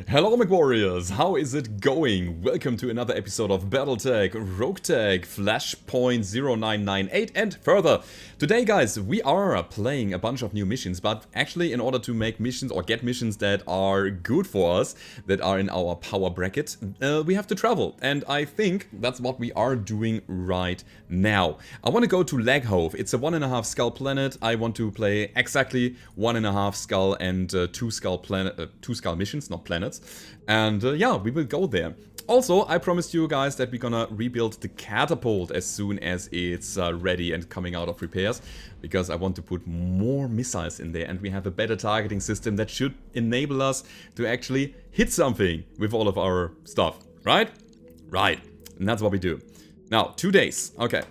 Hello Mech Warriors, how is it going? Welcome to another episode of Battletech, Roguetech, Flashpoint 0998 and further. Today guys, we are playing a bunch of new missions, but actually in order to make missions or get missions that are good for us, that are in our power bracket, we have to travel. And I think that's what we are doing right now. I want to go to Laghove. It's a 1.5 skull planet. I want to play exactly 1.5 skull and 2 skull missions, not planets. And yeah, we will go there. Also, I promised you guys that we're gonna rebuild the catapult as soon as it's ready and coming out of repairs, because I want to put more missiles in there and we have a better targeting system that should enable us to actually hit something with all of our stuff, right? Right, and that's what we do. Now, 2 days, okay.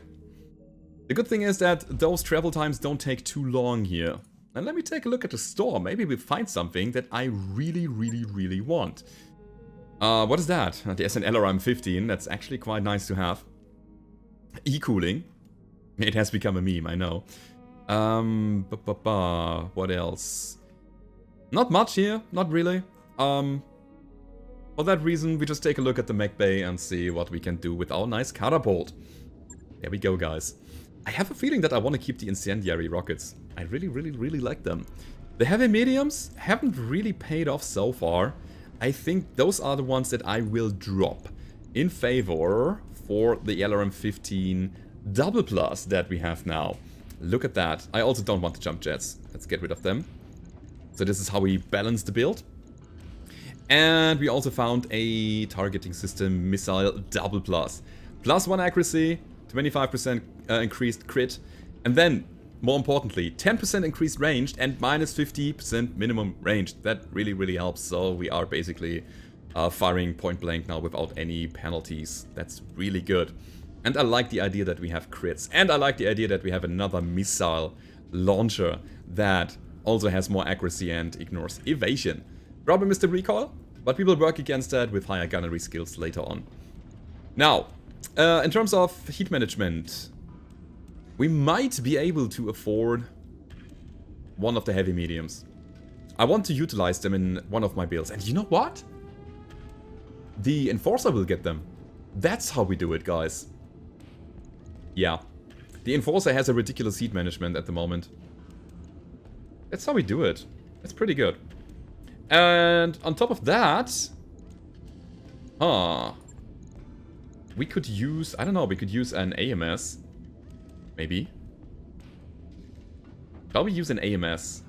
The good thing is that those travel times don't take too long here. And let me take a look at the store. Maybe we'll find something that I really want. What is that? The SNLRM 15. That's actually quite nice to have. E-cooling. It has become a meme, I know. What else? Not much here. Not really. For that reason, we just take a look at the mech bay and see what we can do with our nice catapult. There we go, guys. I have a feeling that I want to keep the incendiary rockets. I really like them. The heavy mediums haven't really paid off so far. I think those are the ones that I will drop in favor for the LRM-15 double plus that we have now. Look at that. I also don't want the jump jets. Let's get rid of them. So this is how we balance the build. And we also found a targeting system missile double plus. +1 accuracy, 25% increased crit, and then, more importantly, 10% increased range and -50% minimum range. That really helps, so we are basically firing point blank now without any penalties. That's really good. And I like the idea that we have crits, and I like the idea that we have another missile launcher that also has more accuracy and ignores evasion. Problem is the recoil, but we will work against that with higher gunnery skills later on. Now, in terms of heat management, we might be able to afford one of the heavy mediums. I want to utilize them in one of my builds. And you know what? The Enforcer will get them. That's how we do it, guys. Yeah. The Enforcer has a ridiculous heat management at the moment. That's how we do it. It's pretty good. And on top of that... we could use... I don't know, we could use an AMS. Maybe. Shall we use an AMS?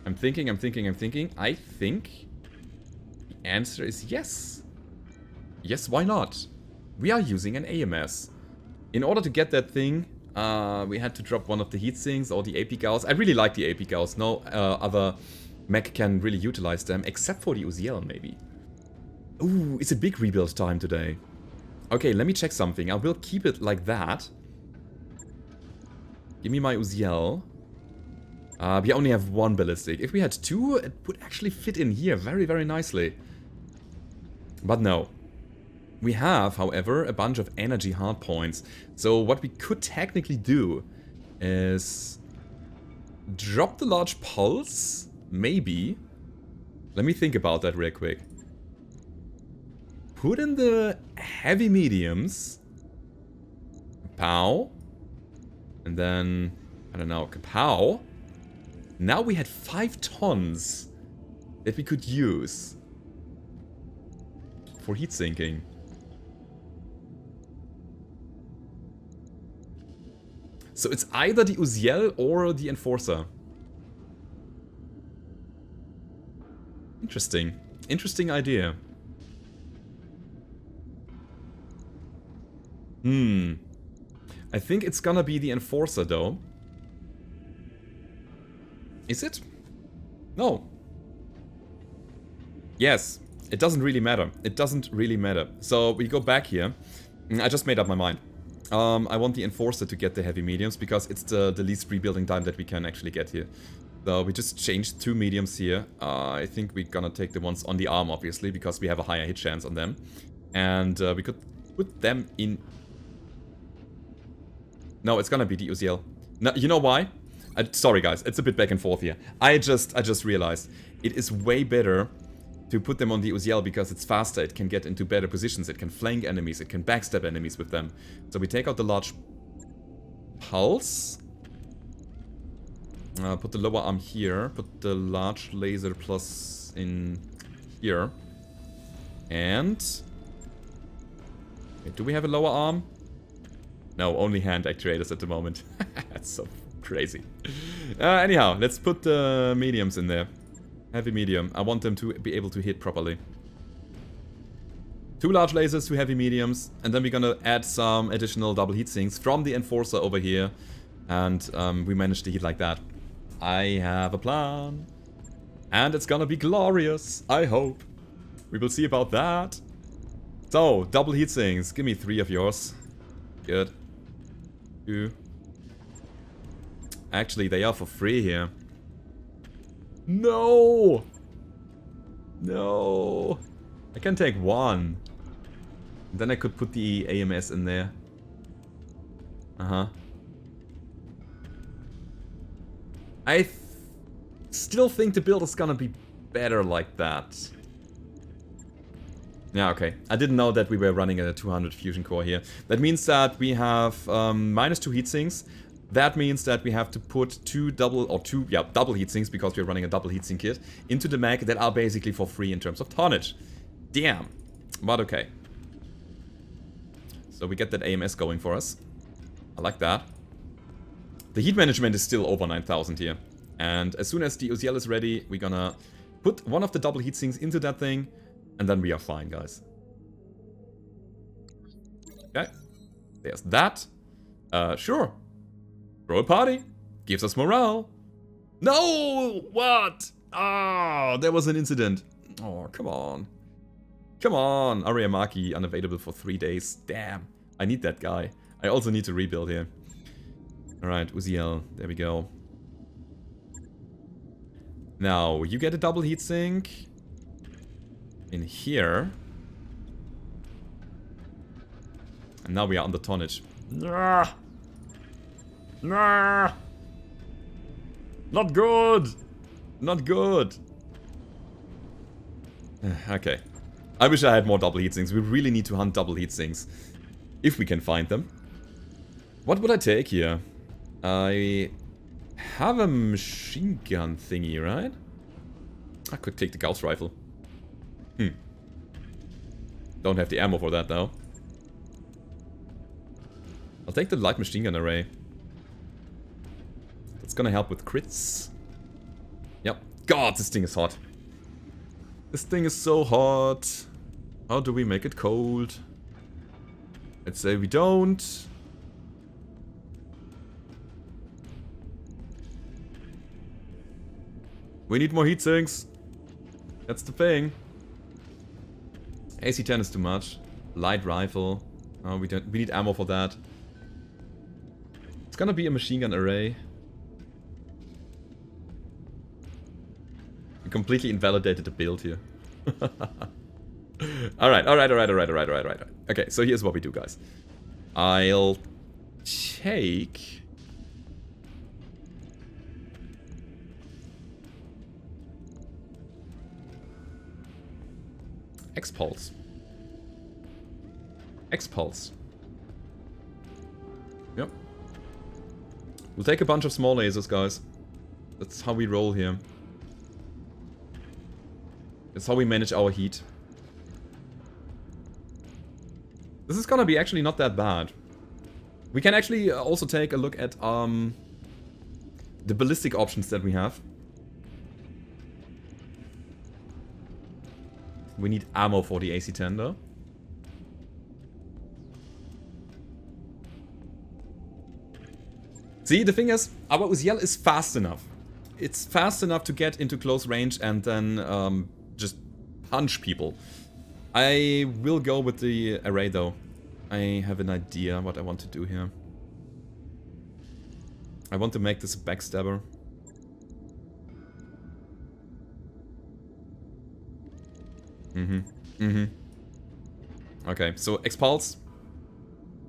I'm thinking. I think the answer is yes. Yes, why not? We are using an AMS. In order to get that thing, we had to drop one of the heat sinks or the AP gauss. I really like the AP gauss. No other mech can really utilize them, except for the Uziel, maybe. Ooh, it's a big rebuild time today. Okay, let me check something. I will keep it like that. Give me my Uziel. We only have one ballistic. If we had two, it would actually fit in here very nicely. But no. We have, however, a bunch of energy hardpoints. So what we could technically do is drop the large pulse, maybe. Let me think about that real quick. Put in the heavy mediums. Kapow. And then, I don't know, kapow. Now we had 5 tons that we could use for heat sinking. So it's either the Uziel or the Enforcer. Interesting. Interesting idea. I think it's gonna be the Enforcer, though. Is it? No. Yes. It doesn't really matter. It doesn't really matter. So, we go back here. I just made up my mind. I want the Enforcer to get the heavy mediums, because it's the least rebuilding time that we can actually get here. So, we just changed 2 mediums here. I think we're gonna take the ones on the arm, obviously, because we have a higher hit chance on them. And we could put them in... No, it's gonna be the Uziel. No, you know why? Sorry guys, it's a bit back and forth here. I just realized it is way better to put them on the Uziel because it's faster, it can get into better positions, it can flank enemies, it can backstab enemies with them. So we take out the large pulse. Put the lower arm here, put the large laser plus in here. And... wait, do we have a lower arm? No, only hand actuators at the moment. That's so crazy. Anyhow, let's put the mediums in there. Heavy medium. I want them to be able to hit properly. 2 large lasers, 2 heavy mediums. And then we're gonna add some additional double heat sinks from the Enforcer over here. And we managed to hit like that. I have a plan. And it's gonna be glorious, I hope. We will see about that. So, double heat sinks. Give me 3 of yours. Good. 2. Actually, they are for free here. No! No! I can take 1. Then I could put the AMS in there. Uh-huh. I still think the build is gonna be better like that. Yeah, okay. I didn't know that we were running a 200 fusion core here. That means that we have -2 heatsinks. That means that we have to put 2 double heatsinks, because we're running a double heatsink kit, into the mech that are basically for free in terms of tonnage. Damn. But okay. So we get that AMS going for us. I like that. The heat management is still over 9,000 here. And as soon as the Uziel is ready, we're gonna put one of the double heatsinks into that thing. And then we are fine, guys. Okay. There's that. Sure. Throw a party. Gives us morale. No! What? Ah, there was an incident. Oh, come on. Come on. Ariamaki unavailable for 3 days. Damn. I need that guy. I also need to rebuild here. Alright, Uziel. There we go. Now, you get a double heatsink in here. And now we are on the tonnage. Nah. Nah. Not good. Not good. Okay. I wish I had more double heatsinks. We really need to hunt double heatsinks. If we can find them. What would I take here? I have a machine gun thingy, right? I could take the Gauss rifle. Don't have the ammo for that though. I'll take the light machine gun array. That's gonna help with crits. Yep. God, this thing is hot. This thing is so hot. How do we make it cold? Let's say we don't. We need more heat sinks. That's the thing. AC-10 is too much. Light rifle. Oh, we need ammo for that. It's gonna be a machine gun array. We completely invalidated the build here. Alright. Okay, so here's what we do, guys. I'll take... X-Pulse. X-Pulse. Yep. We'll take a bunch of small lasers, guys. That's how we roll here. That's how we manage our heat. This is gonna be actually not that bad. We can actually also take a look at the ballistic options that we have. We need ammo for the AC-10 though. See, the thing is, our Uziel is fast enough. It's fast enough to get into close range and then just punch people. I will go with the array though. I have an idea what I want to do here. I want to make this a backstabber. Okay, so X-Pulse.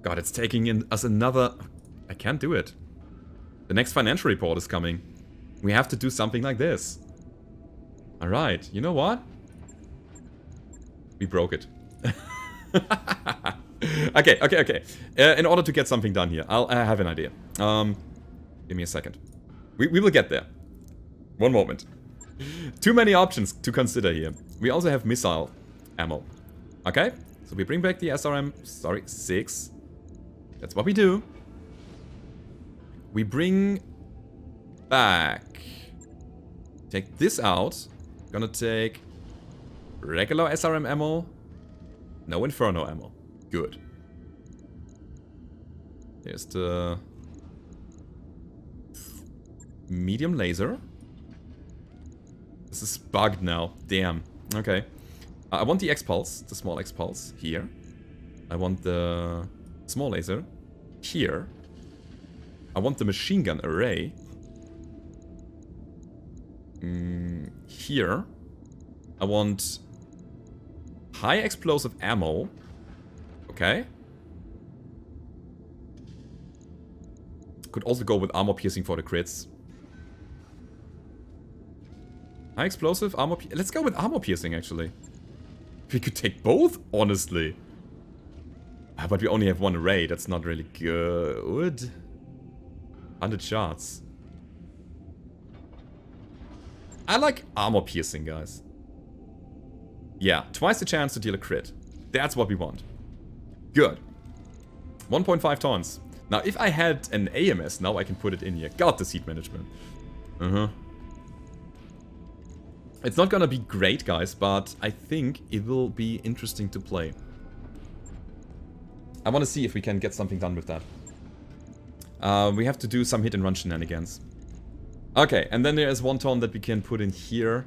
God, it's taking in us another... I can't do it. The next financial report is coming. We have to do something like this. Alright, you know what? We broke it. Okay. In order to get something done here, I have an idea. Give me a second. We will get there. One moment. Too many options to consider here. We also have missile ammo. Okay? So we bring back the SRM, sorry, 6. That's what we do. We bring back... Take this out. Gonna take regular SRM ammo. No Inferno ammo. Good. Here's the medium laser. This is bugged now. Damn. Okay. I want the X-Pulse, the small X-Pulse, here. I want the small laser here. I want the machine gun array here. I want high explosive ammo. Okay. Could also go with armor piercing for the crits. High explosive, armor piercing. Let's go with armor piercing, actually. We could take both, honestly. But we only have one array. That's not really good. 100 shots. I like armor piercing, guys. Yeah, twice the chance to deal a crit. That's what we want. Good. 1.5 tons. Now, if I had an AMS, now I can put it in here. God, the seat management. It's not gonna be great, guys, but I think it will be interesting to play. I want to see if we can get something done with that. We have to do some hit and run shenanigans. Okay, and then there is 1 ton that we can put in here.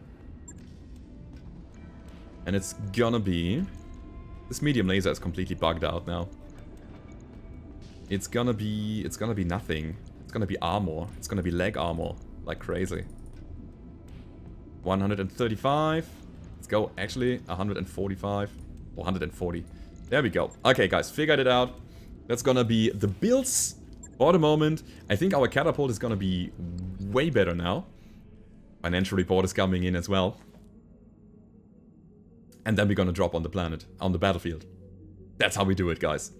And it's gonna be... This medium laser is completely bugged out now. It's gonna be nothing. It's gonna be armor. It's gonna be leg armor. Like crazy. 135. Let's go. Actually, 145. Or 140. There we go. Okay, guys, figured it out. That's gonna be the builds for the moment. I think our catapult is gonna be way better now. Financial report is coming in as well. And then we're gonna drop on the planet, on the battlefield. That's how we do it, guys.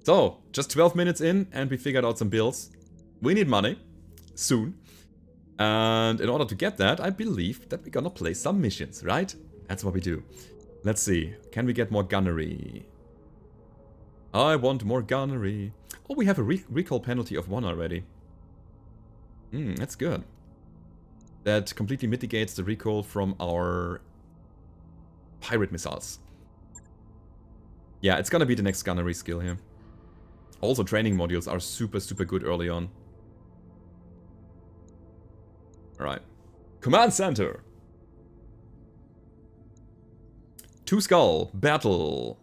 So, just 12 minutes in, and we figured out some builds. We need money. Soon. And in order to get that, I believe that we're gonna play some missions, right? That's what we do. Let's see. Can we get more gunnery? I want more gunnery. Oh, we have a recall penalty of 1 already. That's good. That completely mitigates the recoil from our pirate missiles. Yeah, it's gonna be the next gunnery skill here. Also, training modules are super, super good early on. Alright. Command Center! 2 skull. Battle.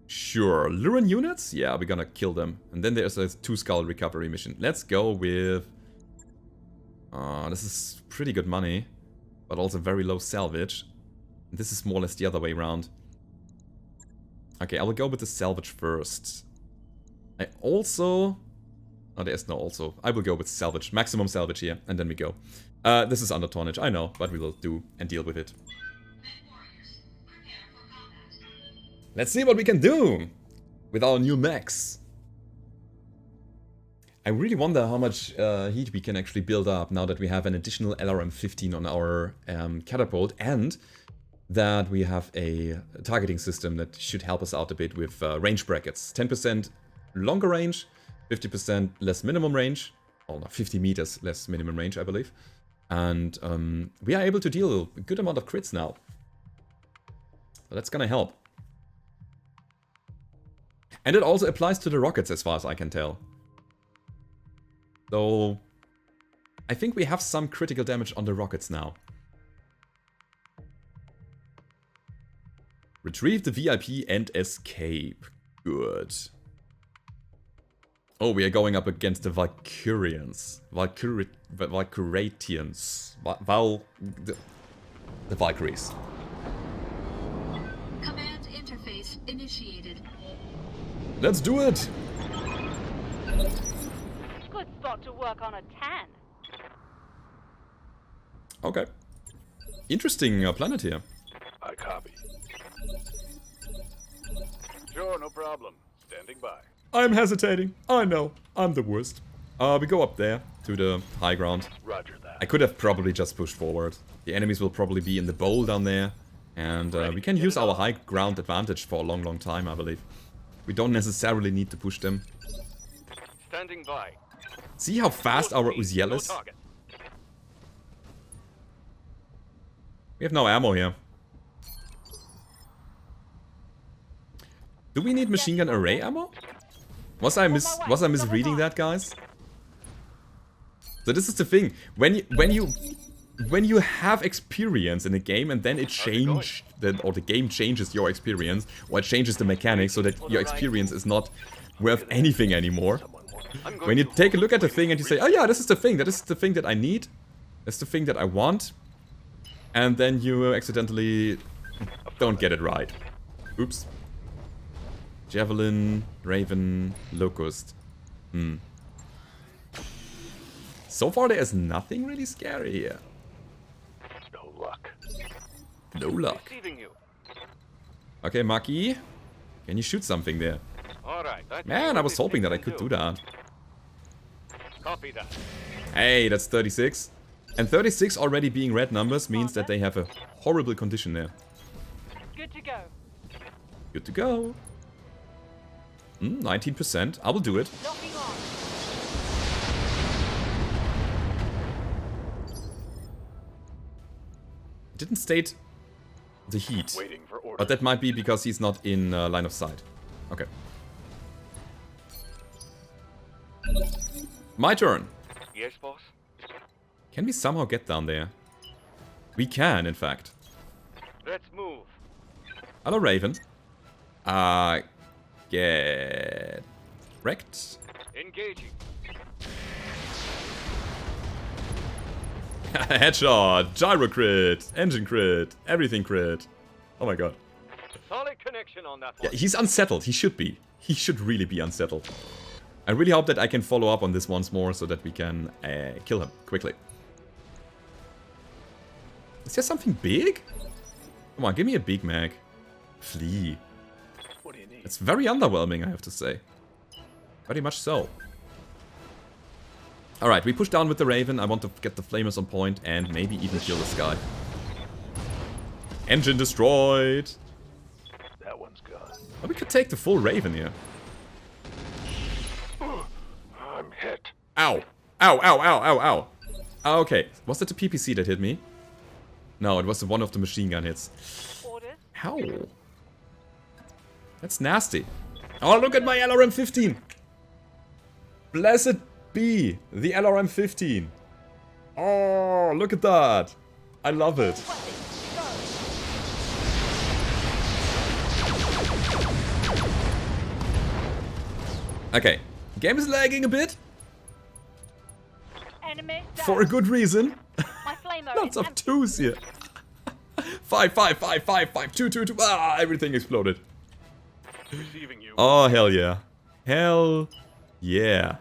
Sure. Luren units? Yeah, we're gonna kill them. And then there's a 2 skull recovery mission. Let's go with... this is pretty good money. But also very low salvage. This is more or less the other way around. Okay, I will go with the salvage first. I also... Oh, there's no also. I will go with salvage. Maximum salvage here, and then we go. This is under tonnage, I know, but we will do and deal with it. Let's see what we can do with our new mechs. I really wonder how much heat we can actually build up now that we have an additional LRM-15 on our catapult, and that we have a targeting system that should help us out a bit with range brackets. 10% longer range, 50% less minimum range, or 50 meters less minimum range, I believe. And we are able to deal a good amount of crits now. So that's gonna help. And it also applies to the rockets as far as I can tell. So I think we have some critical damage on the rockets now. Retrieve the VIP and escape. Good. Oh, we are going up against the Valkyrians. Valkyratians. The Valkyries. Command interface initiated. Let's do it! got to work on a tan. Okay. Interesting planet here. I copy. Sure, no problem. Standing by. I'm hesitating. I know. I'm the worst. We go up there to the high ground. Roger that. I could have probably just pushed forward. The enemies will probably be in the bowl down there. And we can use our high ground advantage for a long, long time, I believe. We don't necessarily need to push them. Standing by. See how fast our Uziel is? We have no ammo here. Do we need machine gun array ammo? Was I misreading that, guys? So this is the thing. When you have experience in a game and then it changed or the game changes your experience, or it changes the mechanics so that your experience is not worth anything anymore. When you take a look at the thing and you say, oh yeah, this is the thing that I need, that's the thing that I want, and then you accidentally don't get it right. Oops. Javelin, Raven, Locust. So far there is nothing really scary here. No luck. No luck. Okay, Maki. Can you shoot something there? Man, I was hoping that I could do that. Copy that. Hey, that's 36. And 36 already being red numbers means that they have a horrible condition there. Good to go. Good to go. 19%. I will do it. Locking on. Didn't state the heat. Waiting for order. But that might be because he's not in line of sight. Okay. My turn. Yes, boss. Can we somehow get down there? We can, in fact. Let's move. Hello, Raven. Get wrecked. Engaging. Headshot, gyro crit, engine crit, everything crit. Oh my god. Solid connection on that Yeah, one. he's unsettled. He should be. He should really be unsettled. I really hope that I can follow up on this once more so that we can kill him quickly. Is there something big? Come on, give me a big mag. Flee. What do you need? It's very underwhelming, I have to say. Very much so. Alright, we push down with the Raven. I want to get the flamers on point and maybe even kill this guy. Engine destroyed. That one's gone. Oh, we could take the full Raven here. I'm hit. Ow. Ow, ow, ow, ow, ow. Oh, okay. Was that the PPC that hit me? No, it was one of the machine gun hits. Orders. How? That's nasty. Oh, look at my LRM-15. Blessed be the LRM-15. Oh, look at that. I love it. Okay. Game is lagging a bit. Enemy down. For a good reason. My flamer Lots is of empty. twos here. 5, 5, 5, 5, 5, 2, 2, 2. Ah, everything exploded. Receiving you. Oh, hell yeah. Hell yeah.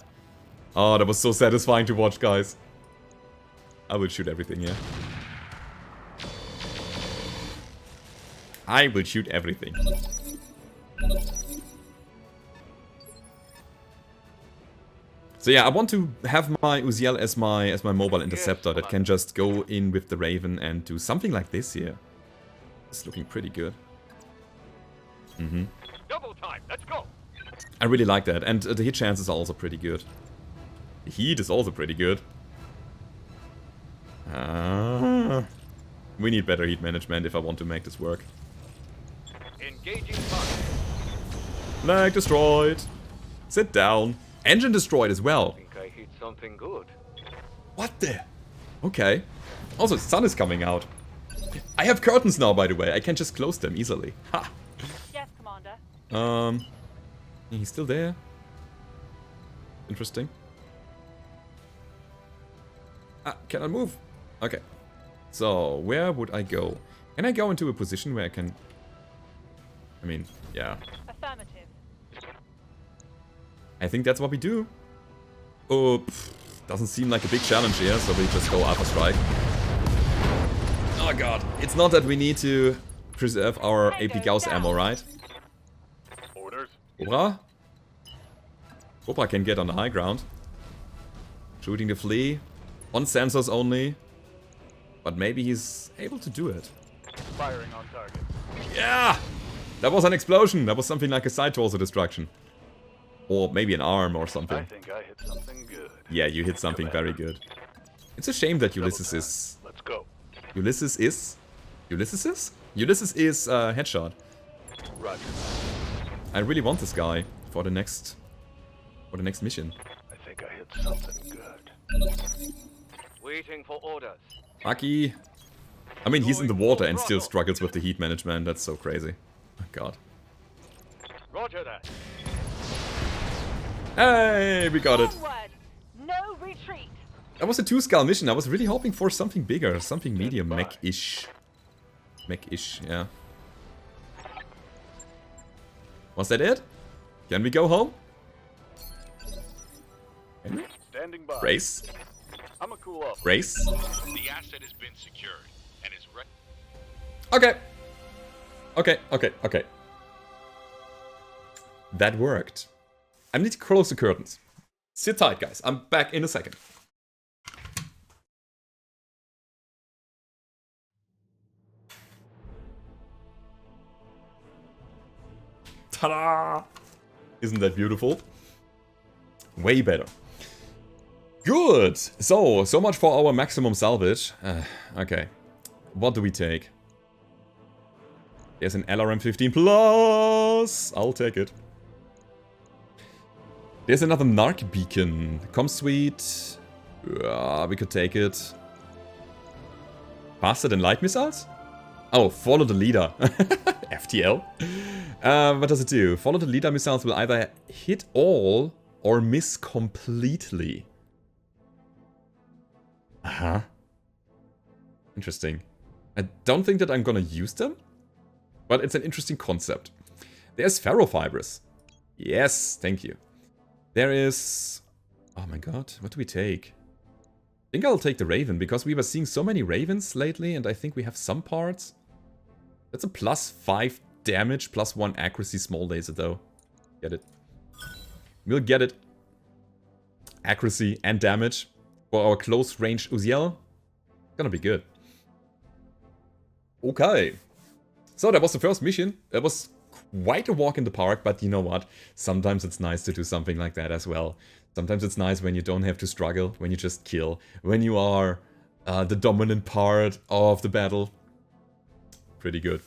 Oh, that was so satisfying to watch, guys. I will shoot everything, yeah. I will shoot everything. So yeah, I want to have my Uziel as my mobile interceptor that can just go in with the Raven and do something like this here. It's looking pretty good. Double time. Let's go. I really like that, and the hit chances are also pretty good. The heat is also pretty good. We need better heat management if I want to make this work. Engaging target. Leg destroyed. Sit down. Engine destroyed as well. Think I hit something good. What the? Okay. Also, the sun is coming out. I have curtains now, by the way. I can just close them easily. Ha! Yes, Commander. Yeah, he's still there. Interesting. Ah, can I move? Okay. So, where would I go? Can I go into a position where I can... I mean, yeah. Affirmative. I think that's what we do. Oh, pff. Doesn't seem like a big challenge here, so we just go Alpha Strike. Oh god, it's not that we need to preserve our AP Gauss ammo, right? Orders. Cobra? Cobra can get on the high ground. Shooting the flea. On sensors only. But maybe he's able to do it. Firing on target. Yeah! That was an explosion. That was something like a side torso destruction. Or maybe an arm or something. I think I hit something good. Yeah, you hit something very good. It's a shame that Ulysses is... Let's go. Ulysses is Headshot. Roger. I really want this guy for the next mission. I think I hit something good. Waiting for orders. Lucky. I mean, he's in the water and still struggles with the heat management. That's so crazy. Oh god. Roger that. Hey, we got it. Onward. No retreat. That was a 2-skull mission. I was really hoping for something bigger, something medium mech-ish. Mech-ish, yeah. Was that it? Can we go home? Standing by. Race? I'm a cool off. Race? The asset has been secured and is ready. Okay. Okay. That worked. I need to close the curtains. Sit tight, guys. I'm back in a second. Ta-da! Isn't that beautiful? Way better. Good! So much for our maximum salvage. Okay. What do we take? There's an LRM 15 plus! I'll take it. There's another Narc beacon. Com Suite. We could take it. Faster than light missiles? Oh, follow the leader. FTL. What does it do? Follow the leader missiles will either hit all or miss completely. Uh-huh. Interesting. I don't think that I'm gonna use them, but it's an interesting concept. There's ferrofibers. Yes, thank you. There is... Oh my god, what do we take? I think I'll take the Raven, because we were seeing so many Ravens lately, and I think we have some parts. That's a +5 damage, +1 accuracy small laser though. Get it. We'll get it. Accuracy and damage for our close range Uziel. Gonna be good. Okay. So that was the first mission. That was quite a walk in the park, but you know what? Sometimes it's nice to do something like that as well. Sometimes it's nice when you don't have to struggle, when you just kill, when you are the dominant part of the battle. Pretty good.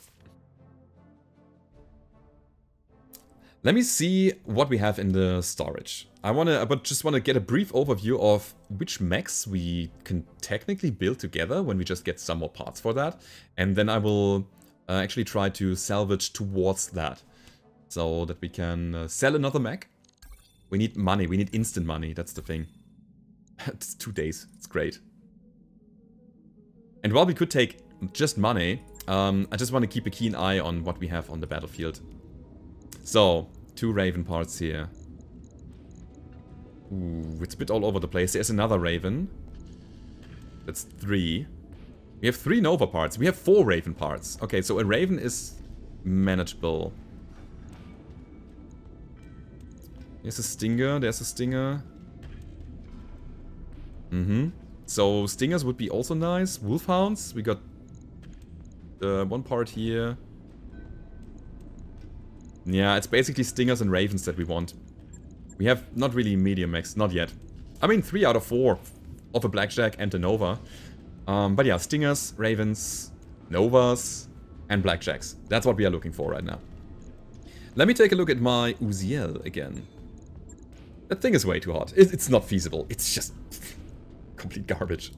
Let me see what we have in the storage. I just wanna get a brief overview of which mechs we can technically build together when we just get some more parts for that. And then I will actually try to salvage towards that. So that we can sell another mech. We need money, we need instant money, that's the thing. It's 2 days, it's great. And while we could take just money, I just want to keep a keen eye on what we have on the battlefield. So, 2 Raven parts here. Ooh, it's a bit all over the place. There's another Raven. That's 3. We have 3 Nova parts. We have 4 Raven parts. Okay, so a Raven is manageable. There's a Stinger, there's a Stinger. So Stingers would be also nice. Wolfhounds, we got one part here. Yeah, it's basically Stingers and Ravens that we want. We have not really medium mechs, not yet. I mean, 3 out of 4 of a Blackjack and a Nova. But yeah, Stingers, Ravens, Novas, and Blackjacks. That's what we are looking for right now. Let me take a look at my Uziel again. That thing is way too hot. It's not feasible. It's just complete garbage.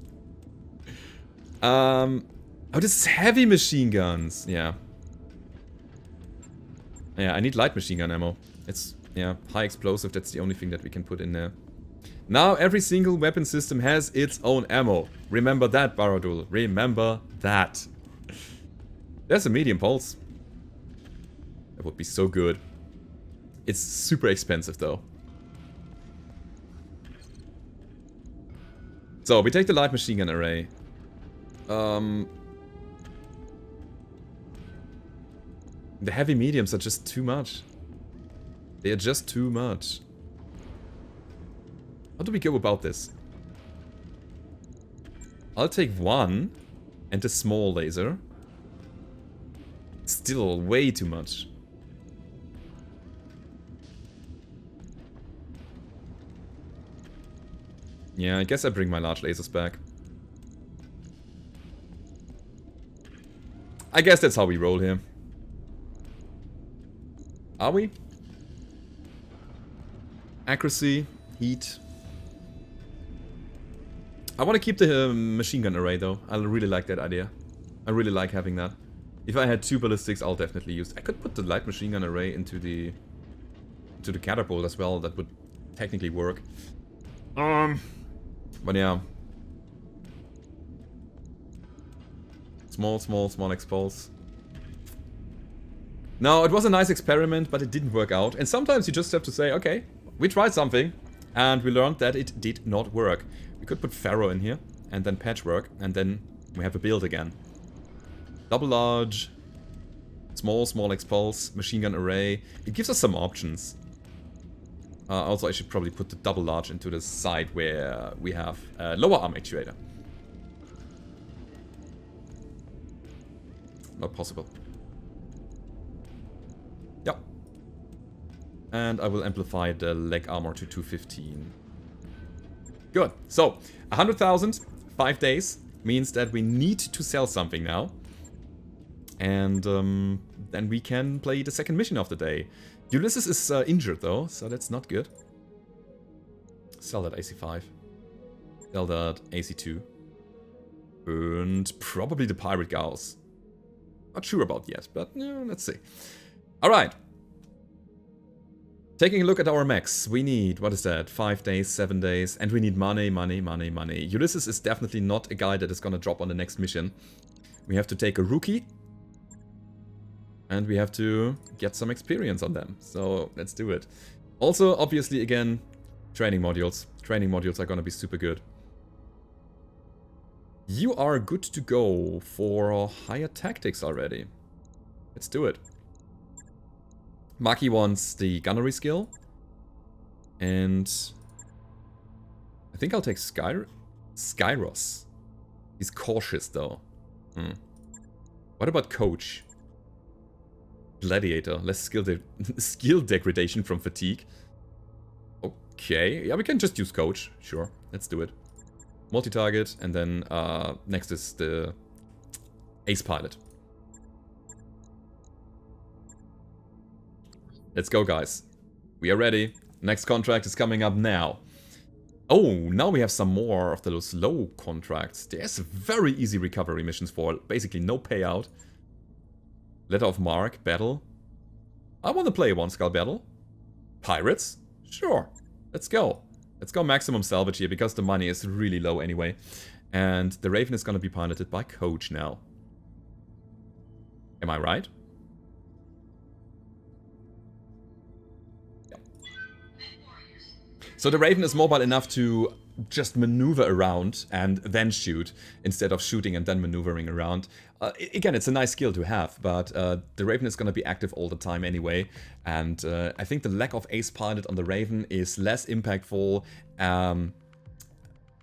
Oh, this is heavy machine guns. Yeah. Yeah, I need light machine gun ammo. It's, yeah, high explosive. That's the only thing that we can put in there. Now every single weapon system has its own ammo. Remember that, Baradul. Remember that. There's a medium pulse. That would be so good. It's super expensive though. So, we take the light machine gun array. The heavy mediums are just too much. They are just too much. How do we go about this? I'll take one and a small laser. Still way too much. Yeah, I guess I bring my large lasers back. I guess that's how we roll here. Are we? Accuracy, heat. I want to keep the machine gun array though. I really like that idea. I really like having that. If I had 2 ballistics, I'll definitely use. I could put the light machine gun array into the catapult as well. That would technically work. But yeah. Small expulse. No, it was a nice experiment, but it didn't work out. And sometimes you just have to say, okay, we tried something, and we learned that it did not work. We could put Pharaoh in here, and then Patchwork, and then we have a build again. Double large, small expulse, machine gun array. It gives us some options. Also, I should probably put the double large into the side where we have a lower arm actuator. Not possible. Yep. And I will amplify the leg armor to 215. Good. So, 100,000, 5 days, means that we need to sell something now. And then we can play the second mission of the day. Ulysses is injured though, so that's not good. Sell that AC5. Sell that AC2. And probably the Pirate Gauss. Not sure about yet, but let's see. Alright. Taking a look at our mechs. We need, what is that, 5 days, 7 days, and we need money. Ulysses is definitely not a guy that is gonna drop on the next mission. We have to take a rookie. And we have to get some experience on them. So let's do it. Also, obviously, again, training modules. Training modules are gonna be super good. You are good to go for higher tactics already. Let's do it. Maki wants the gunnery skill. And I think I'll take Skyros. He's cautious though. What about Coach? Gladiator, less skill degradation from fatigue. Okay, yeah, we can just use Coach. Sure, let's do it. Multi-target, and then next is the Ace Pilot. Let's go, guys. We are ready. Next contract is coming up now. Oh, now we have some more of those low contracts. There's very easy recovery missions for basically no payout. Letter of Mark, Battle. I want to play One Skull Battle. Pirates? Sure. Let's go. Let's go maximum salvage here, because the money is really low anyway. And the Raven is going to be piloted by Coach now. Am I right? Yeah. So the Raven is mobile enough to just maneuver around and then shoot, instead of shooting and then maneuvering around. Again, it's a nice skill to have, but the Raven is going to be active all the time anyway, and I think the lack of Ace Pilot on the Raven is less impactful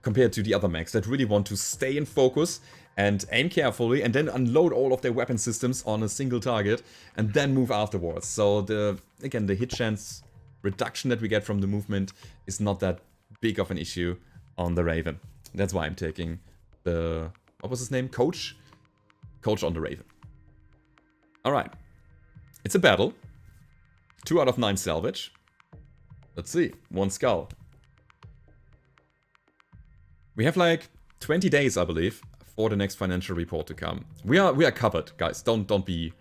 compared to the other mechs that really want to stay in focus and aim carefully and then unload all of their weapon systems on a single target and then move afterwards. So again, the hit chance reduction that we get from the movement is not that big of an issue on the Raven. That's why I'm taking the, what was his name? Coach on the Raven. Alright. It's a battle. 2 out of 9 salvage. Let's see. 1 skull. We have like 20 days, I believe, for the next financial report to come. We are covered, guys. Don't be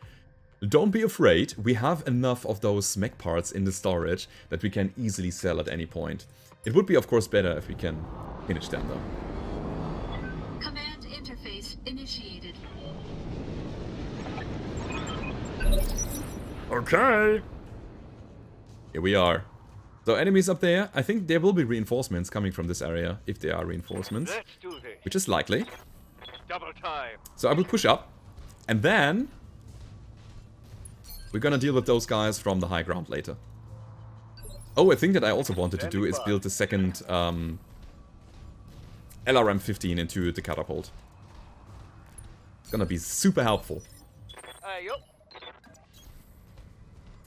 afraid. We have enough of those mech parts in the storage that we can easily sell at any point. It would be, of course, better if we can finish them, though. Command interface initiated. Okay. Here we are. So enemies up there, I think there will be reinforcements coming from this area, if there are reinforcements, Let's do this. which is likely. Double time. So I will push up, and then we're gonna deal with those guys from the high ground later. Oh, a thing that I also wanted to do is build the second LRM-15 into the catapult. It's gonna be super helpful. Hey, yo.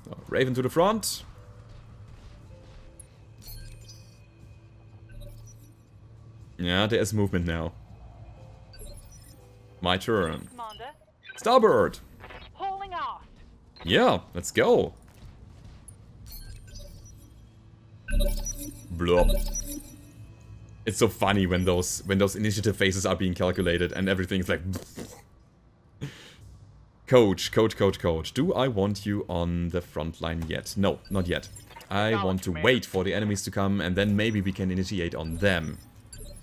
So, Raven to the front. Yeah, there's movement now. My turn. Commander. Starboard! Hauling aft. Yeah, let's go. Blop. It's so funny when those initiative phases are being calculated and everything's like Coach. Do I want you on the front line yet? No, not yet. I want to wait for the enemies to come and then maybe we can initiate on them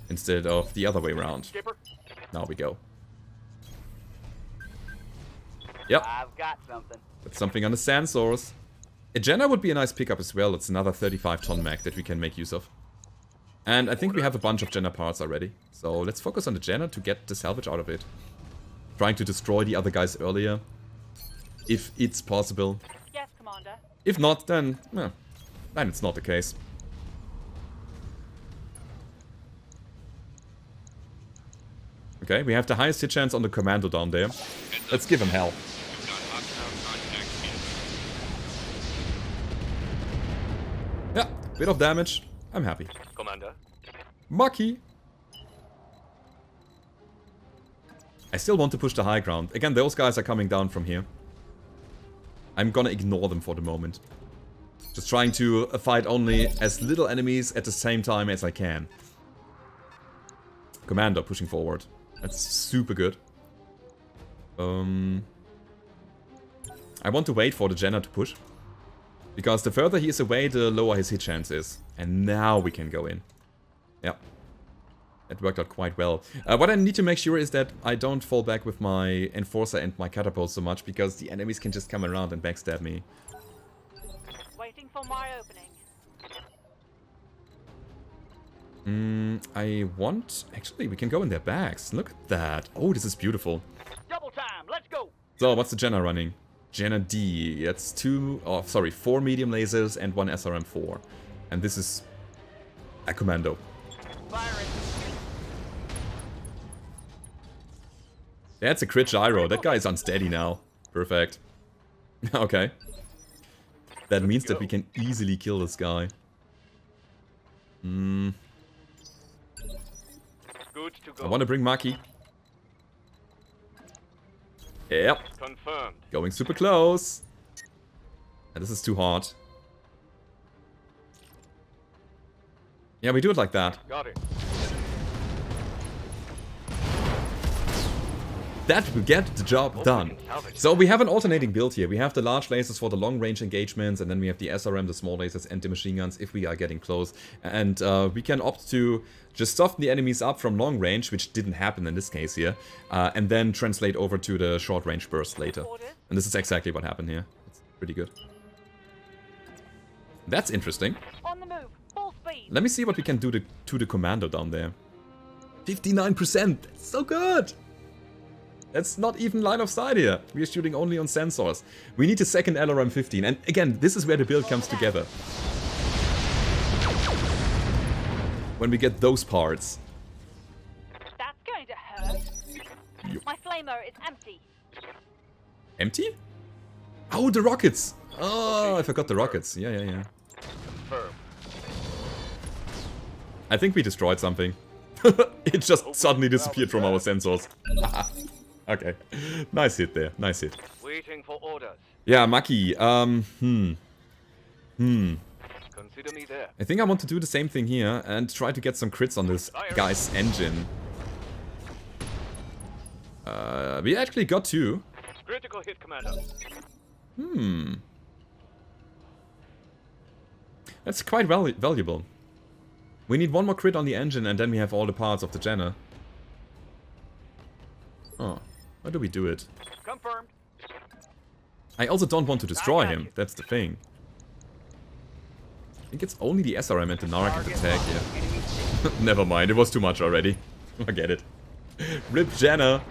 instead of the other way around. Skipper. Now we go. Yep. I've got something. That's something on the sensors. A Jenna would be a nice pickup as well. It's another 35-ton mech that we can make use of. And I think we have a bunch of Jenna parts already. So let's focus on the Jenna to get the salvage out of it. Trying to destroy the other guys earlier. If it's possible. Yes, Commander. If not, then it's not the case. Okay, we have the highest hit chance on the commando down there. Let's give him hell. You've got hostile contact in. Yeah, bit of damage. I'm happy. Commander. Mucky! I still want to push the high ground. Again, those guys are coming down from here. I'm gonna ignore them for the moment. Just trying to fight only as little enemies at the same time as I can. Commander pushing forward. That's super good. I want to wait for the Jenna to push. Because the further he is away, the lower his hit chance is. And now we can go in. Yep. That worked out quite well. What I need to make sure is that I don't fall back with my Enforcer and my Catapult so much, because the enemies can just come around and backstab me. Waiting for my opening. I want... Actually, we can go in their backs. Look at that. Oh, this is beautiful. Double time. Let's go. So, what's the Jenna running? Jenna D. It's 4 medium lasers and 1 SRM-4. And this is a commando. Firing. That's a crit gyro. That guy is unsteady now. Perfect. Okay. That means that we can easily kill this guy. Good to go. I want to bring Maki. Yep. Confirmed. Going super close. And this is too hard. Yeah, we do it like that. Got it. That will get the job done. So we have an alternating build here. We have the large lasers for the long range engagements, and then we have the SRM, the small lasers, and the machine guns if we are getting close. And we can opt to just soften the enemies up from long range, which didn't happen in this case here, and then translate over to the short range burst later. And this is exactly what happened here. It's pretty good. That's interesting. On the move. Full speed. Let me see what we can do to the commando down there. 59%! That's so good! That's not even line of sight here. We are shooting only on sensors. We need a second LRM-15. And again, this is where the build comes together. When we get those parts. That's going to hurt. Yup. My flamer is empty. Empty? Oh, the rockets! Oh, I forgot the rockets. Yeah. Confirmed. I think we destroyed something. It just suddenly disappeared from our sensors. Okay. Nice hit there. Nice hit. Waiting for orders. Yeah, Maki. Consider me there. I think I want to do the same thing here and try to get some crits on this guy's engine. We actually got 2. Critical hit, Commander. That's quite valuable. We need 1 more crit on the engine and then we have all the parts of the Jenna. Oh, how do we do it? Confirmed. I also don't want to destroy him, that's the thing. think it's only the SRM and the Narc at the tag here. Never mind, it was too much already. Forget it. Rip Jenna.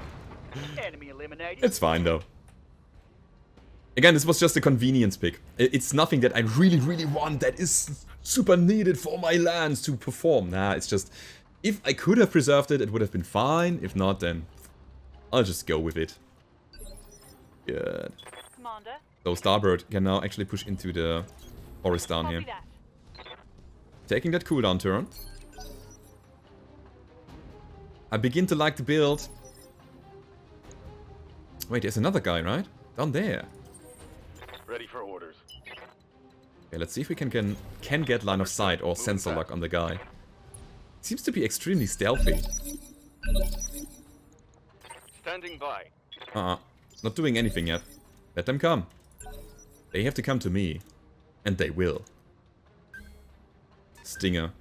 Enemy eliminated. It's fine though. Again, this was just a convenience pick. It's nothing that I really, really want that is super needed for my lands to perform. Nah, it's just... If I could have preserved it, it would have been fine. If not, then I'll just go with it. Good. Commander. So Starbird can now actually push into the forest down Copy here. that. Taking that cooldown turn. I begin to like the build. Wait, there's another guy, right? Down there. Ready for orders. Okay, let's see if we can get line of sight or sensor lock on the guy. Seems to be extremely stealthy. Standing by. Not doing anything yet. Let them come. They have to come to me. And they will. Stinger.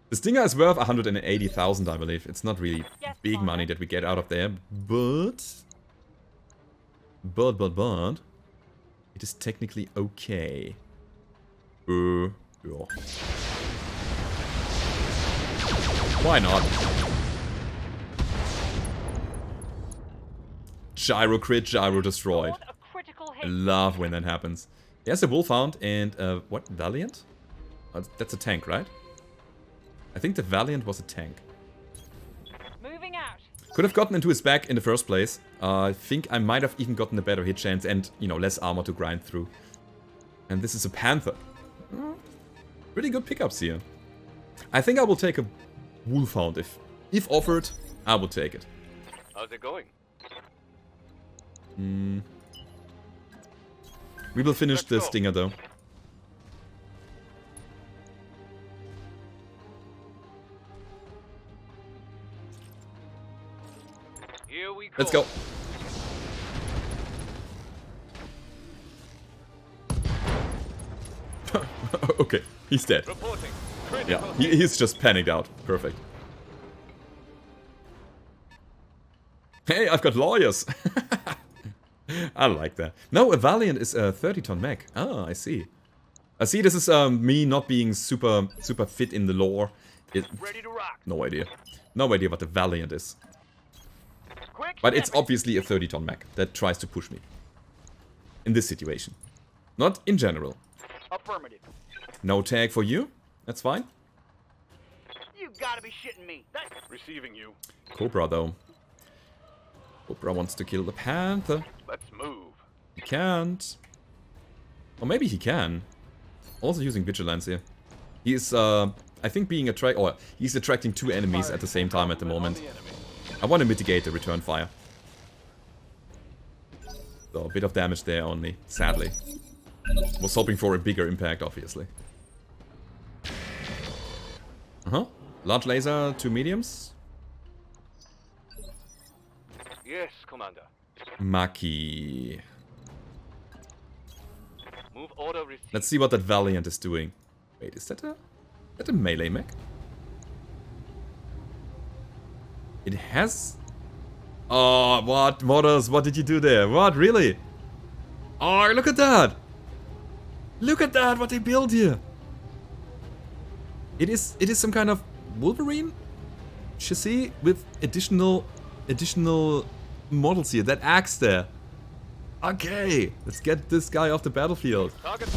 The Stinger is worth 180,000, I believe. It's not really Yes, big Father. money that we get out of there, but... It is technically okay. Yeah. Why not? Gyro crit, gyro destroyed. Scored a critical I hit. love when that happens. There's a Wolfhound and, what? Valiant? That's a tank, right? I think the Valiant was a tank. Moving out. Could have gotten into his back in the first place. I think I might have even gotten a better hit chance and, you know, less armor to grind through. And this is a Panther. Pretty good pickups here. I think I will take a Wolfhound. If offered, I will take it. How's it going? We will finish Let's the go. Stinger though. Here we go. Let's go. Okay, he's dead. Reporting. Yeah, Critical. he's just panicked out. Perfect. Hey, I've got lawyers. I like that. No, a Valiant is a 30-ton mech. Ah, I see. I see this is me not being super fit in the lore. Ready to rock. No idea. No idea what the Valiant is. Quick. But it's stepping. obviously a 30-ton mech that tries to push me. In this situation. Not in general. Affirmative. No tag for you. That's fine. You gotta be shitting me. That's receiving you. Cobra, though. Cobra wants to kill the Panther. Let's move. He can't. Or maybe he can. Also using Vigilance here. He is, I think being he's attracting two enemies at the same time at the moment. On the enemy. I want to mitigate the return fire. So, a bit of damage there only, sadly. Was hoping for a bigger impact, obviously. Large laser, 2 mediums. Yes, Commander. Maki. Move order received. Let's see what that Valiant is doing. Wait, is that a melee mech? It has... Oh, what? Modders, what did you do there? What? Really? Oh, look at that! Look at that, what they built here! It is some kind of Wolverine chassis with additional models here. That axe there. Okay, let's get this guy off the battlefield. Target.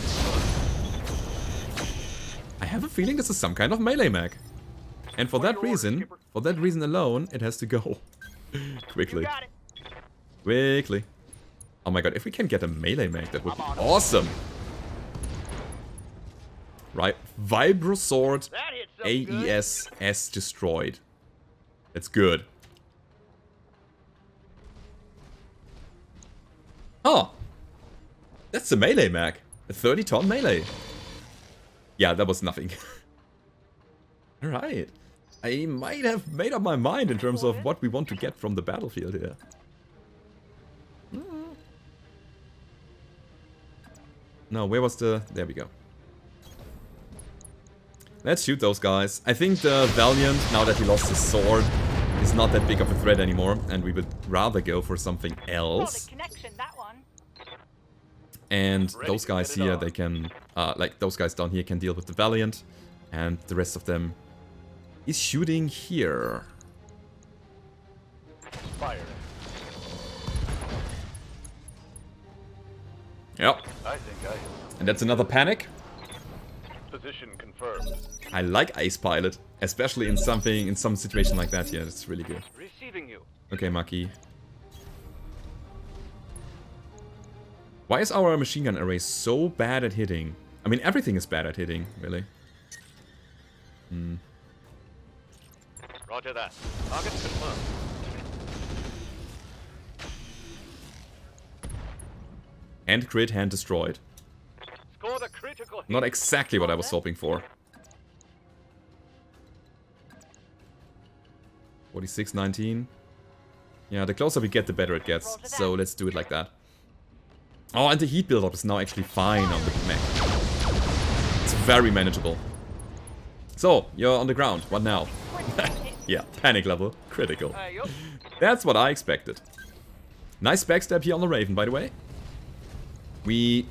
I have a feeling this is some kind of melee mech. And for that reason, alone, it has to go. Quickly. You got it. Quickly. Oh my god, if we can get a melee mech, that would be awesome. Right, Vibrosword That hit something good. AES S destroyed. That's good. Oh! That's a melee mech. A 30-ton melee. Yeah, that was nothing. Alright. I might have made up my mind in terms of what we want to get from the battlefield here. No, where was the... There we go. Let's shoot those guys. I think the Valiant, now that he lost his sword, is not that big of a threat anymore, and we would rather go for something Got else. a connection, that one. And Ready those to guys get it here, on. they can, like those guys down here can deal with the Valiant. And the rest of them is shooting here. Fire. Yep. I think And that's another panic. position confirmed. I like Ice Pilot, especially in some situation like that. Yeah, that's really good. Receiving you. Okay, Maki. Why is our machine gun array so bad at hitting? I mean, everything is bad at hitting, really. Roger that. Target confirmed. And crit, hand destroyed. Scored a critical hit. Not exactly what I was hoping for. 46-19. Yeah, the closer we get, the better it gets. So let's do it like that. Oh, and the heat buildup is now actually fine on the mech. It's very manageable. So, you're on the ground. What now? Yeah, panic level. Critical. Hey, yup. That's what I expected. Nice backstab here on the Raven, by the way. We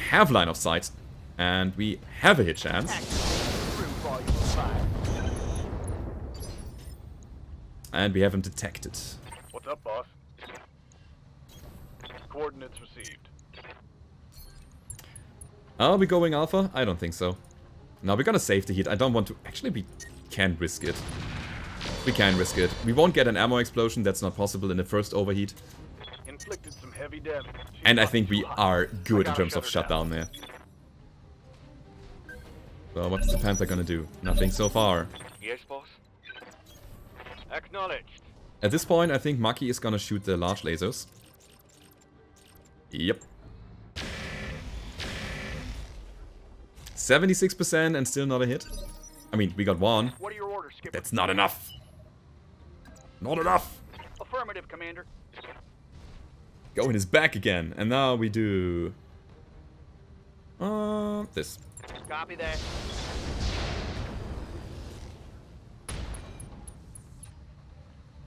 have line of sight. And we have a hit chance. And we haven't detected. What's up, boss? Coordinates received. Are we going alpha? I don't think so. No, we're gonna save the heat. I don't want to... Actually, we can risk it. We can risk it. We won't get an ammo explosion. That's not possible in the first overheat. Inflicted some heavy damage. And I think we are good in terms of shutdown there. So what's the Panther gonna do? Nothing so far. Yes, boss. Acknowledged. At this point, I think Maki is gonna shoot the large lasers. Yep. 76% and still not a hit. I mean, we got one. What are your orders, Skipper? That's not enough. Not enough. Affirmative, Commander. Go in his back again. And now we do... this. Copy that.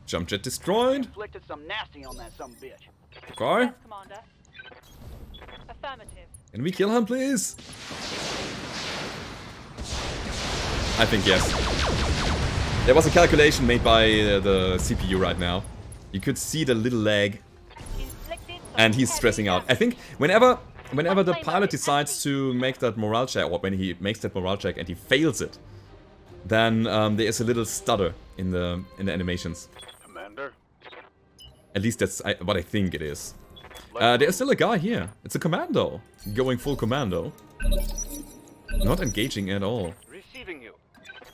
Jump jet destroyed. Inflicted some nasty on that some bitch. Okay. Yes, Commander. Affirmative. Can we kill him, please? I think yes. There was a calculation made by the CPU right now. You could see the little lag, Inflicted some and he's heavy stressing out. I damage. think whenever the pilot decides to make that morale check, or when he makes that morale check and he fails it, then there is a little stutter in the animations. Commander. At least that's what I think it is. There's still a guy here. It's a commando. Going full commando. Not engaging at all. Receiving you.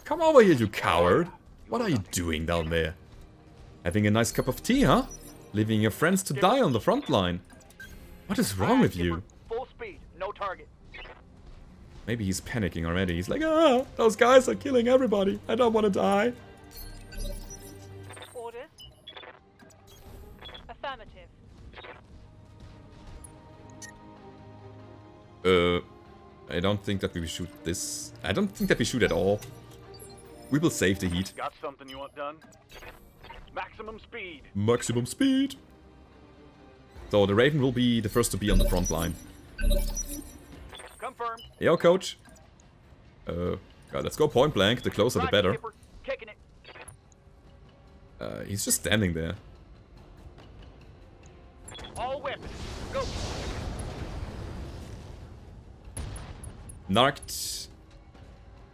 Come over here, you coward. What are you doing down there? Having a nice cup of tea, huh? Leaving your friends to die on the front line. What is wrong with you? Full speed, no target. Maybe he's panicking already. He's like, ah, those guys are killing everybody. I don't want to die. Orders. Affirmative. I don't think that we shoot this. I don't think that we shoot at all. We will save the heat. Got something you want done? Maximum speed. Maximum speed. So the Raven will be the first to be on the front line. Confirmed. Yo, coach. God, let's go point blank. The closer, the better. Skipper. Kicking it. He's just standing there. All weapons. Go. Narked.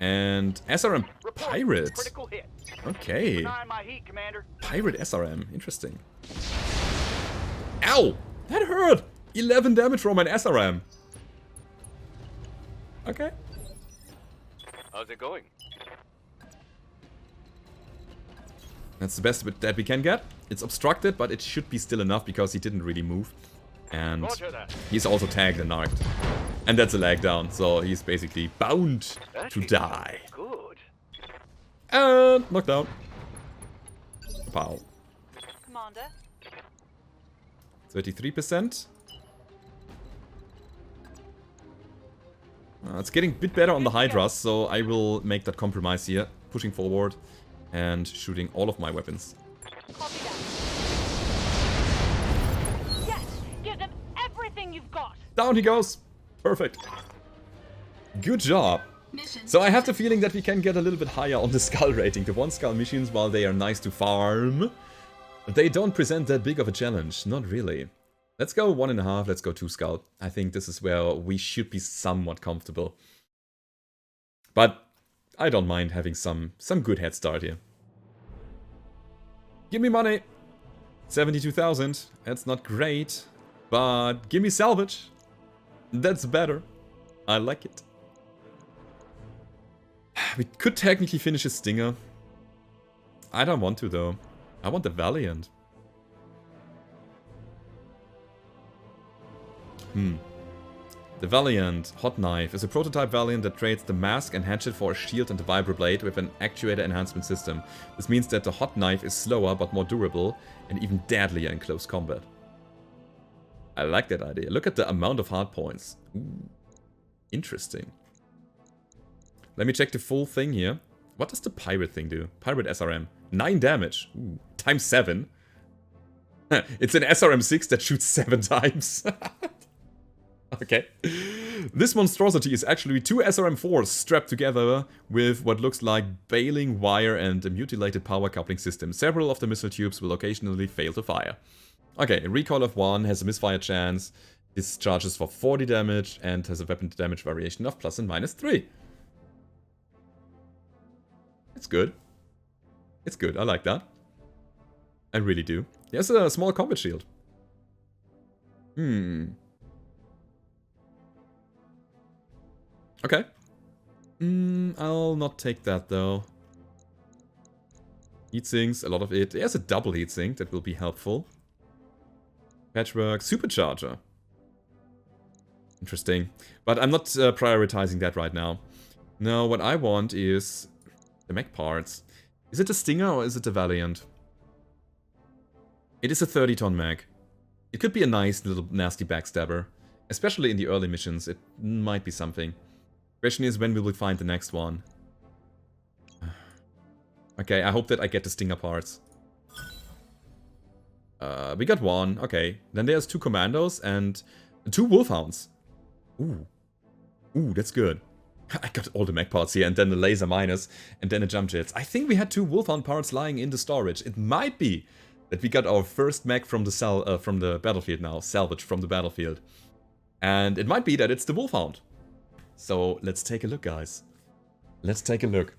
And SRM Report. Pirate. Critical hit. Okay. Denying my heat, Commander. Pirate SRM. Interesting. Ow! That hurt! 11 damage from an SRM. Okay. How's it going? That's the best that we can get. It's obstructed, but it should be still enough because he didn't really move. And Roger that. he's also tagged and narked. And that's a lag down, so he's basically bound That to is die. Good. And knocked down. Pow. Commander. 33%. It's getting a bit better on the Hydras, so I will make that compromise here. Pushing forward and shooting all of my weapons. Copy that. Yes! Give them everything you've got! Down he goes. Perfect. Good job. Mission. So I have the feeling that we can get a little bit higher on the skull rating. The 1 skull missions, while they are nice to farm, they don't present that big of a challenge. Not really. Let's go 1.5, let's go 2 skull. I think this is where we should be somewhat comfortable. But I don't mind having some good head start here. Give me money. 72,000. That's not great. But give me salvage. That's better. I like it. We could technically finish a stinger. I don't want to though. I want the Valiant. The Valiant Hot Knife is a prototype Valiant that trades the mask and hatchet for a shield and a vibroblade with an actuator enhancement system. This means that the Hot Knife is slower but more durable and even deadlier in close combat. I like that idea. Look at the amount of hard points. Ooh, interesting. Let me check the full thing here. What does the pirate thing do? Pirate SRM. 9 damage. Ooh, times 7. It's an SRM6 that shoots 7 times. Okay. This monstrosity is actually 2 SRM4s strapped together with what looks like baling wire and a mutilated power coupling system. Several of the missile tubes will occasionally fail to fire. Okay, a recoil of 1, has a misfire chance, discharges for 40 damage, and has a weapon damage variation of plus and minus 3. It's good. It's good, I like that. I really do. He has a small combat shield. Okay. I'll not take that though. Heatsinks, a lot of it. There's a double heatsink that will be helpful. Patchwork, supercharger. Interesting. But I'm not prioritizing that right now. No, what I want is the mech parts. Is it a Stinger or is it a Valiant? It is a 30-ton mech. It could be a nice little nasty backstabber. Especially in the early missions, it might be something. Question is, when will we find the next one? Okay, I hope that I get the Stinger parts. We got 1, okay. Then there's 2 commandos and 2 wolfhounds. Ooh. Ooh, that's good. I got all the mech parts here, and then the laser minus, and then the jump jets. I think we had 2 wolfhound parts lying in the storage. It might be that we got our first mech from the battlefield now, salvage from the battlefield. And it might be that it's the wolfhound. So let's take a look, guys. Let's take a look.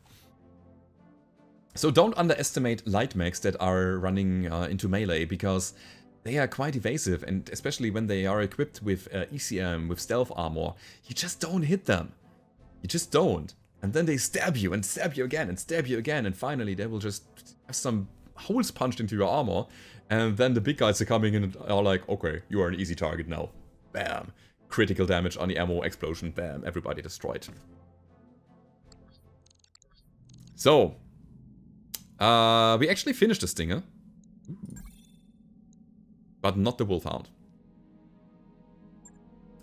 So don't underestimate light mechs that are running into melee, because they are quite evasive, and especially when they are equipped with ECM, with stealth armor, you just don't hit them. You just don't. And then they stab you and stab you again and stab you again, and finally they will just have some holes punched into your armor, and then the big guys are coming in and are like, okay, you are an easy target now. Bam. Critical damage on the ammo, explosion, bam, everybody destroyed. So, we actually finished the Stinger. But not the Wolfhound.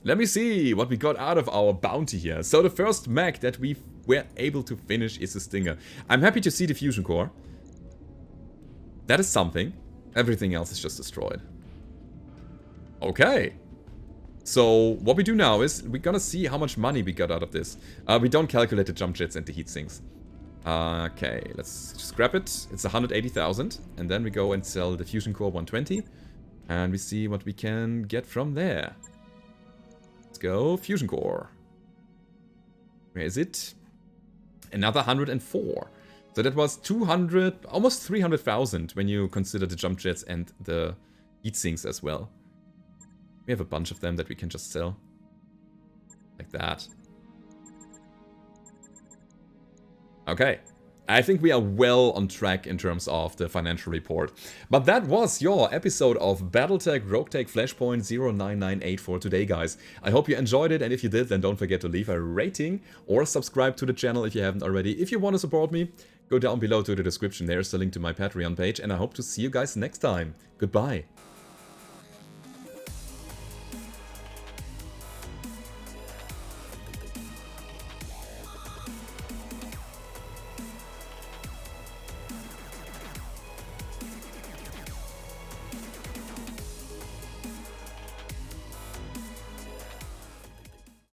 Let me see what we got out of our bounty here. So the first mech that we were able to finish is the Stinger. I'm happy to see the fusion core. That is something. Everything else is just destroyed. Okay. So what we do now is we're gonna see how much money we got out of this. We don't calculate the jump jets and the heat sinks. Okay, let's just grab it. It's 180,000. And then we go and sell the fusion core 120. And we see what we can get from there. Let's go, fusion core. Where is it? Another 104. So that was 200, almost 300,000 when you consider the jump jets and the heat sinks as well. We have a bunch of them that we can just sell. Like that. Okay. I think we are well on track in terms of the financial report. But that was your episode of Battletech Roguetech Flashpoint 0998 for today, guys. I hope you enjoyed it, and if you did, then don't forget to leave a rating or subscribe to the channel if you haven't already. If you want to support me, go down below to the description. There's the link to my Patreon page, and I hope to see you guys next time. Goodbye.